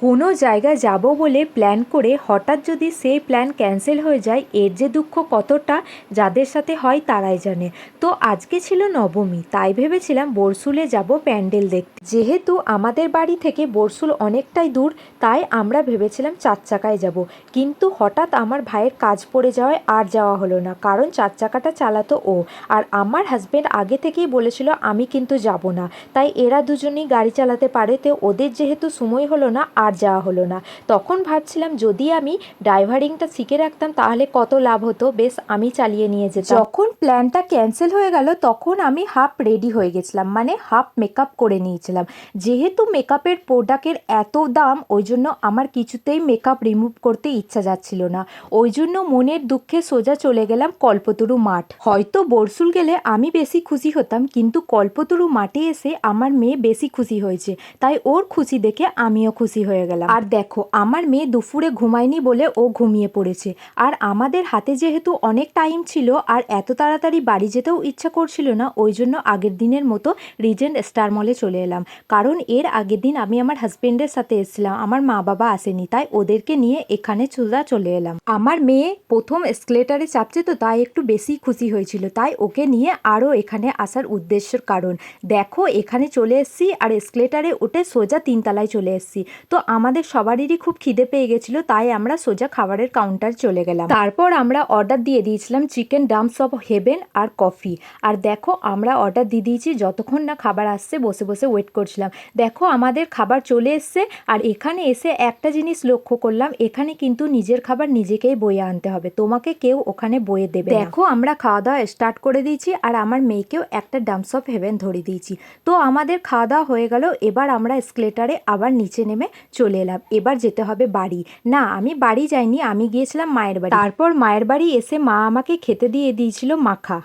কোনো জায়গায় যাব বলে প্ল্যান করে হঠাৎ যদি সেই প্ল্যান ক্যান্সেল হয়ে যায়, এর যে দুঃখ কতটা যাদের সাথে হয় তারাই জানে। তো আজকে ছিল নবমী, তাই ভেবেছিলাম বরশুলে যাব প্যান্ডেল দেখতে। যেহেতু আমাদের বাড়ি থেকে বরশুল অনেকটাই দূর, তাই আমরা ভেবেছিলাম 4 চাকায় যাব। কিন্তু হঠাৎ আমার ভাইয়ের কাজ পড়ে যাওয়ায় আর যাওয়া হলো না, কারণ 4 চাকাটা চালাতো ও। আর আমার হাজব্যান্ড আগে থেকেই বলেছিল আমি কিন্তু যাব না, তাই এরা দুজনেই গাড়ি চালাতে পারে, তো ওদের যেহেতু সময় হলো না আর যাওয়া হলো না। তখন ভাবছিলাম যদি আমি ড্রাইভারিংটা শিখে রাখতাম তাহলে কত লাভ হতো, বেশ আমি চালিয়ে নিয়ে যেতাম। যখন প্ল্যানটা ক্যান্সেল হয়ে গেল তখন আমি হাফ রেডি হয়ে গেছিলাম, মানে হাফ মেকআপ করে নিয়েছিলাম। যেহেতু মেকআপের প্রোডাক্টের এত দাম, ওই জন্য আমার কিছুতেই মেকআপ রিমুভ করতে ইচ্ছা যাচ্ছিল না। ওই জন্য মনের দুঃখে সোজা চলে গেলাম কল্পতরু মাঠ। হয়তো বরশুল গেলে আমি বেশি খুশি হতাম, কিন্তু কল্পতরু মাঠে এসে আমার মেয়ে বেশি খুশি হয়েছে, তাই ওর খুশি দেখে আমিও খুশি হয়ে গেলাম। আর দেখো, আমার মেয়ে দুপুরে ঘুমায়নি বলে ও ঘুমিয়ে পড়েছে। আর আমাদের হাতে যেহেতু অনেক টাইম ছিল আর এত তাড়াতাড়ি বাড়ি যেতেও ইচ্ছা করছিল না, ওই জন্য আগের দিনের মতো রিজেন্ট স্টার মলে চলে এলাম। কারণ এর আগের দিন আমি আমার হাজবেন্ডের সাথে এসেছিলাম, আমার মা বাবা আসেনি, তাই ওদেরকে নিয়ে এখানে চলে এলাম। আমার মেয়ে প্রথম এসকেলেটারে চাপছে, তো তাই একটু বেশি খুশি হয়েছিল, তাই ওকে নিয়ে আরও এখানে আসার উদ্দেশ্যের কারণ। দেখো, এখানে চলে এসেছি আর এসকেলেটারে উঠে সোজা 3 তলায় চলে এসেছি। তো আমাদের সবারই খুব খিদে পেয়ে গেছিলো, তাই আমরা সোজা খাবারের কাউন্টার চলে গেলাম। তারপর আমরা অর্ডার দিয়ে দিয়েছিলাম চিকেন ডাম্পস অফ হেভেন আর কফি। আর দেখো, আমরা অর্ডার দিয়ে দিয়েছি, যতক্ষণ না খাবার আসছে বসে বসে ওয়েট করছিলাম। দেখো, আমাদের খাবার চলে এসছে। আর এখানে এসে একটা জিনিস লক্ষ্য করলাম, এখানে কিন্তু নিজের খাবার নিজেকেই বয়ে আনতে হবে, তোমাকে কেউ ওখানে বয়ে দেবে না। দেখো, আমরা খাওয়া দাওয়া স্টার্ট করে দিয়েছি আর আমার মেয়েকেও একটা ডাম্পস অফ হেভেন ধরিয়ে দিয়েছি। তো আমাদের খাওয়া দাওয়া হয়ে গেল, এবার আমরা এসকেলেটারে আবার নিচে নেমে চলে এলাম। এবার যেতে হবে বাড়ি। না, আমি বাড়ি যাইনি, আমি গিয়েছিলাম মায়ের বাড়ি। তারপর মায়ের বাড়ি এসে মা আমাকে খেতে দিয়ে দিয়েছিল মাখা।